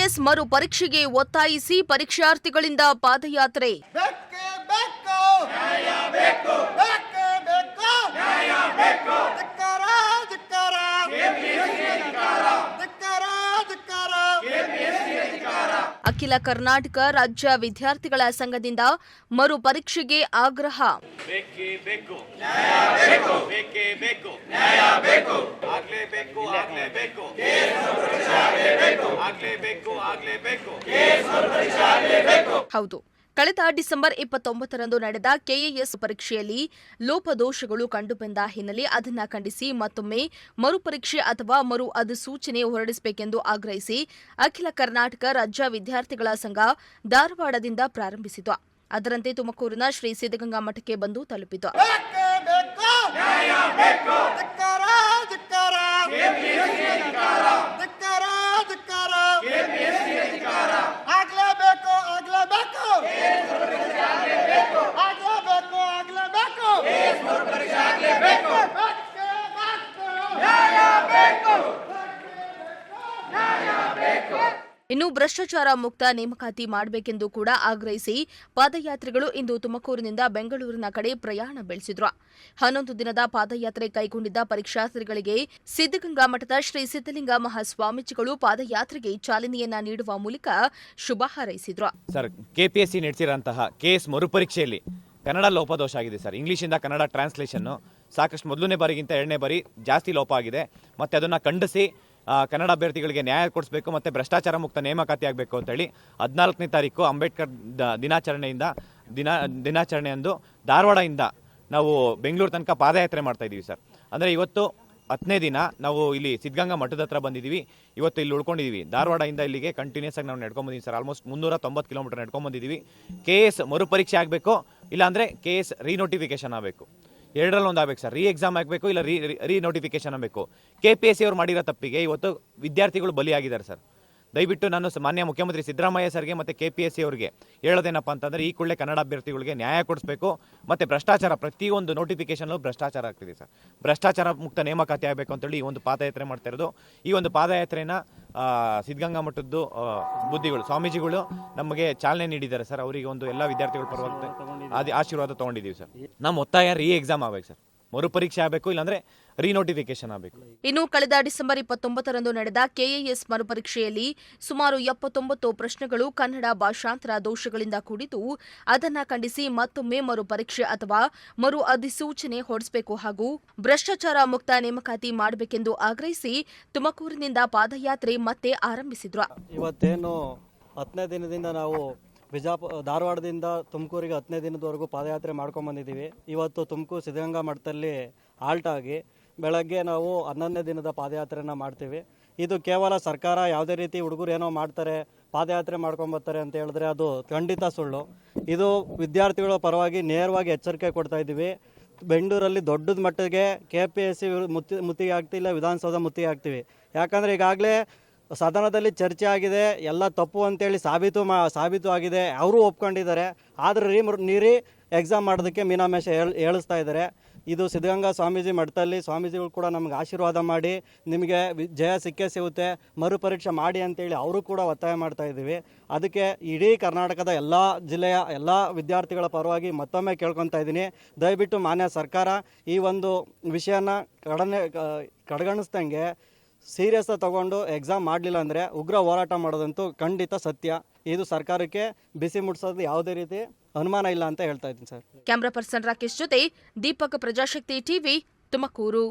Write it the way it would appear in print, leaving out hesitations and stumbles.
KAS ಮರು ಪರೀಕ್ಷೆಗೆ ಒತ್ತಾಯಿಸಿ ಪರೀಕ್ಷಾರ್ಥಿಗಳಿಂದ ಪಾದಯಾತ್ರೆ. ಅಖಿಲ ಕರ್ನಾಟಕ ರಾಜ್ಯ ವಿದ್ಯಾರ್ಥಿಗಳ ಸಂಘದಿಂದ ಮರು ಪರೀಕ್ಷೆಗೆ ಆಗ್ರಹ. ಹೌದು, ಕಳೆದ ಡಿಸೆಂಬರ್ 29ರಂದು ನಡೆದ ಕೆಎಎಸ್ ಪರೀಕ್ಷೆಯಲ್ಲಿ ಲೋಪದೋಷಗಳು ಕಂಡುಬಂದ ಹಿನ್ನೆಲೆ ಅದನ್ನು ಖಂಡಿಸಿ ಮತ್ತೊಮ್ಮೆ ಮರುಪರೀಕ್ಷೆ ಅಥವಾ ಮರು ಅಧಿಸೂಚನೆ ಹೊರಡಿಸಬೇಕೆಂದು ಆಗ್ರಹಿಸಿ ಅಖಿಲ ಕರ್ನಾಟಕ ರಾಜ್ಯ ವಿದ್ಯಾರ್ಥಿಗಳ ಸಂಘ ಧಾರವಾಡದಿಂದ ಪ್ರಾರಂಭಿಸಿತು. ಅದರಂತೆ ತುಮಕೂರಿನ ಶ್ರೀ ಸಿದ್ಧಗಂಗಾ ಮಠಕ್ಕೆ ಬಂದು ತಲುಪಿತು. ಇನ್ನು ಭ್ರಷ್ಟಾಚಾರ ಮುಕ್ತ ನೇಮಕಾತಿ ಮಾಡಬೇಕೆಂದು ಕೂಡ ಆಗ್ರಹಿಸಿ ಪಾದಯಾತ್ರಿಗಳು ಇಂದು ತುಮಕೂರಿನಿಂದ ಬೆಂಗಳೂರಿನ ಕಡೆ ಪ್ರಯಾಣ ಬೆಳೆಸಿದ್ರು. 11 ದಿನದ ಪಾದಯಾತ್ರೆ ಕೈಗೊಂಡಿದ್ದ ಪರೀಕ್ಷಾರ್ಥಿಗಳಿಗೆ ಸಿದ್ಧಗಂಗಾ ಮಠದ ಶ್ರೀ ಸಿದ್ದಲಿಂಗ ಮಹಾಸ್ವಾಮೀಜಿಗಳು ಪಾದಯಾತ್ರೆಗೆ ಚಾಲನೆಯನ್ನ ನೀಡುವ ಮೂಲಕ ಶುಭ ಹಾರೈಸಿದ್ರು. ಸರ್, ಕೆಪಿಎಸ್ಸಿ ನಡೆಸಿರುವಂತಹ ಕೇಸ್ ಮರುಪರೀಕ್ಷೆಯಲ್ಲಿ ಕನ್ನಡ ಲೋಪದೋಷ ಆಗಿದೆ ಸರ್. ಇಂಗ್ಲಿಷಿಂದ ಕನ್ನಡ ಟ್ರಾನ್ಸ್ಲೇಷನ್ ಸಾಕಷ್ಟು ಮೊದಲನೇ ಬಾರಿಗಿಂತ 2ನೇ ಬಾರಿ ಜಾಸ್ತಿ ಲೋಪ ಆಗಿದೆ. ಮತ್ತೆ ಅದನ್ನು ಖಂಡಿಸಿ ಕನ್ನಡ ಅಭ್ಯರ್ಥಿಗಳಿಗೆ ನ್ಯಾಯ ಕೊಡಿಸಬೇಕು ಮತ್ತು ಭ್ರಷ್ಟಾಚಾರ ಮುಕ್ತ ನೇಮಕಾತಿ ಆಗಬೇಕು ಅಂತೇಳಿ 14ನೇ ತಾರೀಕು ಅಂಬೇಡ್ಕರ್ ದಿನಾಚರಣೆಯಂದು ಧಾರವಾಡದಿಂದ ನಾವು ಬೆಂಗಳೂರು ತನಕ ಪಾದಯಾತ್ರೆ ಮಾಡ್ತಾ ಇದ್ದೀವಿ ಸರ್. ಅಂದರೆ ಇವತ್ತು 10ನೇ ದಿನ ನಾವು ಇಲ್ಲಿ ಸಿದ್ಧಗಂಗಾ ಮಠದ ಹತ್ರ ಬಂದಿದ್ದೀವಿ. ಇವತ್ತು ಇಲ್ಲಿ ಉಳ್ಕೊಂಡಿದ್ದೀವಿ. ಧಾರವಾಡದಿಂದ ಇಲ್ಲಿಗೆ ಕಂಟಿನ್ಯೂಸ್ ಆಗಿ ನಾವು ನಡ್ಕೊಂಡ್ಬಂದಿದ್ದೀವಿ ಸರ್. ಆಲ್ಮೋಸ್ಟ್ 390 ಕಿಲೋಮೀಟರ್ ನಡ್ಕೊಂಡ್ಬಂದಿದ್ದೀವಿ. ಕೆಎಸ್ ಮರುಪರೀಕ್ಷೆ ಆಗಬೇಕು, ಇಲ್ಲಾಂದರೆ ಕೆಎಸ್ ರೀನೋಟಿಫಿಕೇಶನ್ ಆಗಬೇಕು. ಎರಡರಲ್ಲಿ ಒಂದು ಆಗಬೇಕು ಸರ್. ಎಕ್ಸಾಮ್ ಆಗಬೇಕು, ಇಲ್ಲ ರೀನೋಟಿಫಿಕೇಶನ್ ಆಗಬೇಕು. ಕೆಪಿಎಸ್ಸಿ ಅವರು ಮಾಡಿರೋ ತಪ್ಪಿಗೆ ಇವತ್ತು ವಿದ್ಯಾರ್ಥಿಗಳು ಬಲಿಯಾಗಿದ್ದಾರೆ ಸರ್. ದಯವಿಟ್ಟು ನಾನು ಮಾನ್ಯ ಮುಖ್ಯಮಂತ್ರಿ ಸಿದ್ದರಾಮಯ್ಯ ಸರ್ಗೆ ಮತ್ತು ಕೆಪಿಎಸ್ಸಿ ಅವರಿಗೆ ಹೇಳೋದೇನಪ್ಪ ಅಂತಂದರೆ ಈ ಕೂಡಲೇ ಕನ್ನಡ ಅಭ್ಯರ್ಥಿಗಳಿಗೆ ನ್ಯಾಯ ಕೊಡಿಸಬೇಕು. ಮತ್ತು ಭ್ರಷ್ಟಾಚಾರ ಪ್ರತಿಯೊಂದು ನೋಟಿಫಿಕೇಶನ್ ಭ್ರಷ್ಟಾಚಾರ ಆಗ್ತಿದೆ ಸರ್. ಭ್ರಷ್ಟಾಚಾರ ಮುಕ್ತ ನೇಮಕಾತಿ ಆಗಬೇಕು ಅಂತೇಳಿ ಈ ಒಂದು ಪಾದಯಾತ್ರೆ ಮಾಡ್ತಾ ಇರೋದು. ಈ ಒಂದು ಪಾದಯಾತ್ರೆನ ಸಿದ್ಧಗಂಗಾ ಮಠದ್ದು ಬುದ್ಧಿಗಳು ಸ್ವಾಮೀಜಿಗಳು ನಮಗೆ ಚಾಲನೆ ನೀಡಿದ್ದಾರೆ ಸರ್. ಅವರಿಗೆ ಒಂದು ಎಲ್ಲ ವಿದ್ಯಾರ್ಥಿಗಳ ಪರವಾಗಿ ಆಶೀರ್ವಾದ ತೊಗೊಂಡಿದ್ದೀವಿ ಸರ್. ನಮ್ಮ ಒತ್ತಾಯ ಎಕ್ಸಾಮ್ ಆಗಬೇಕು ಸರ್, ಮರುಪರೀಕ್ಷೆ ಆಗಬೇಕು, ಇಲ್ಲಾಂದ್ರೆ ರೀನೋಟಿಫಿಕೇಶನ್ ಆಗಬೇಕು. ಇನ್ನು ಕಳೆದ ಡಿಸೆಂಬರ್ 29ರಂದು ನಡೆದ ಕೆಎಎಸ್ ಮರುಪರೀಕ್ಷೆಯಲ್ಲಿ ಸುಮಾರು 79 ಪ್ರಶ್ನೆಗಳು ಕನ್ನಡ ಭಾಷಾಂತರ ದೋಷಗಳಿಂದ ಕೂಡಿದ್ದು, ಅದನ್ನು ಖಂಡಿಸಿ ಮತ್ತೊಮ್ಮೆ ಮರುಪರೀಕ್ಷೆ ಅಥವಾ ಮರು ಅಧಿಸೂಚನೆ ಹೊರಡಿಸಬೇಕು ಹಾಗೂ ಭ್ರಷ್ಟಾಚಾರ ಮುಕ್ತ ನೇಮಕಾತಿ ಮಾಡಬೇಕೆಂದು ಆಗ್ರಹಿಸಿ ತುಮಕೂರಿನಿಂದ ಪಾದಯಾತ್ರೆ ಮತ್ತೆ ಆರಂಭಿಸಿದ್ರು. ಇವತ್ತೇನು 10ನೇ ದಿನದಿಂದ ನಾವು ಧಾರವಾಡದಿಂದ ತುಮಕೂರಿಗೆ 10ನೇ ದಿನದವರೆಗೂ ಪಾದಯಾತ್ರೆ ಮಾಡ್ಕೊಂಡು ಬಂದಿದ್ದೀವಿ. ಇವತ್ತು ತುಮಕೂರು ಸಿದ್ಧಗಂಗಾ ಮಠದಲ್ಲಿ ಆಲ್ಟ್ ಆಗಿ ಬೆಳಗ್ಗೆ ನಾವು 11ನೇ ದಿನದ ಪಾದಯಾತ್ರೆನ ಮಾಡ್ತೀವಿ. ಇದು ಕೇವಲ ಸರ್ಕಾರ ಯಾವುದೇ ರೀತಿ ಹುಡುಗರು ಏನೋ ಮಾಡ್ತಾರೆ, ಪಾದಯಾತ್ರೆ ಮಾಡ್ಕೊಂಬರ್ತಾರೆ ಅಂತ ಹೇಳಿದ್ರೆ ಅದು ಖಂಡಿತ ಸುಳ್ಳು. ಇದು ವಿದ್ಯಾರ್ಥಿಗಳ ಪರವಾಗಿ ನೇರವಾಗಿ ಎಚ್ಚರಿಕೆ ಕೊಡ್ತಾ ಇದ್ದೀವಿ. ಬೆಂಗಳೂರಲ್ಲಿ ದೊಡ್ಡದ ಮಟ್ಟಿಗೆ ಕೆಪಿಎಸ್ಸಿ ಮುತ್ತಿಗೆ ಆಗ್ತಿಲ್ಲ, ವಿಧಾನಸೌಧ ಮುತ್ತಿಗೆ ಆಗ್ತೀವಿ. ಯಾಕಂದರೆ ಈಗಾಗಲೇ ಸದನದಲ್ಲಿ ಚರ್ಚೆ ಆಗಿದೆ, ಎಲ್ಲ ತಪ್ಪು ಅಂತೇಳಿ ಸಾಬೀತು ಆಗಿದೆ, ಅವರು ಒಪ್ಕೊಂಡಿದ್ದಾರೆ. ಆದರೆ ನೀರಿ ಎಕ್ಸಾಮ್ ಮಾಡೋದಕ್ಕೆ ಮೀನಾಮೇಷ ಹೇಳಿಸ್ತಾ ಇದ್ದಾರೆ. ಇದು ಸಿದ್ಧಗಂಗಾ ಸ್ವಾಮೀಜಿ ಮಠದಲ್ಲಿ ಸ್ವಾಮೀಜಿಗಳು ಕೂಡ ನಮ್ಗೆ ಆಶೀರ್ವಾದ ಮಾಡಿ ನಿಮಗೆ ಜಯ ಸಿಕ್ಕೇ ಸಿಗುತ್ತೆ, ಮರುಪರೀಕ್ಷೆ ಮಾಡಿ ಅಂತೇಳಿ ಅವರು ಕೂಡ ಒತ್ತಾಯ ಮಾಡ್ತಾ ಇದ್ದೀವಿ. ಅದಕ್ಕೆ ಇಡೀ ಕರ್ನಾಟಕದ ಎಲ್ಲ ಜಿಲ್ಲೆಯ ಎಲ್ಲ ವಿದ್ಯಾರ್ಥಿಗಳ ಪರವಾಗಿ ಮತ್ತೊಮ್ಮೆ ಕೇಳ್ಕೊತಾ ಇದ್ದೀನಿ, ದಯವಿಟ್ಟು ಮಾನ್ಯ ಸರ್ಕಾರ ಈ ಒಂದು ವಿಷಯನ ಕಡೆಗಣಿಸ್ದಂಗೆ ಸೀರಿಯಸ್ ತಗೊಂಡು ಎಕ್ಸಾಮ್ ಮಾಡಲಿಲ್ಲ ಅಂದರೆ ಉಗ್ರ ಹೋರಾಟ ಮಾಡೋದಂತೂ ಖಂಡಿತ ಸತ್ಯ. ಇದು ಸರ್ಕಾರಕ್ಕೆ ಬಿಸಿ ಮುಟ್ಟಿಸೋದು ಯಾವುದೇ ರೀತಿ ಅನುಮಾನ ಇಲ್ಲ ಅಂತ ಹೇಳ್ತಾ ಇದ್ದೀನಿ ಸರ್. ಕ್ಯಾಮರಾ ಪರ್ಸನ್ ರಾಕೇಶ್ ಜೊತೆ ದೀಪಕ್, ಪ್ರಜಾಶಕ್ತಿ ಟಿವಿ, ತುಮಕೂರು.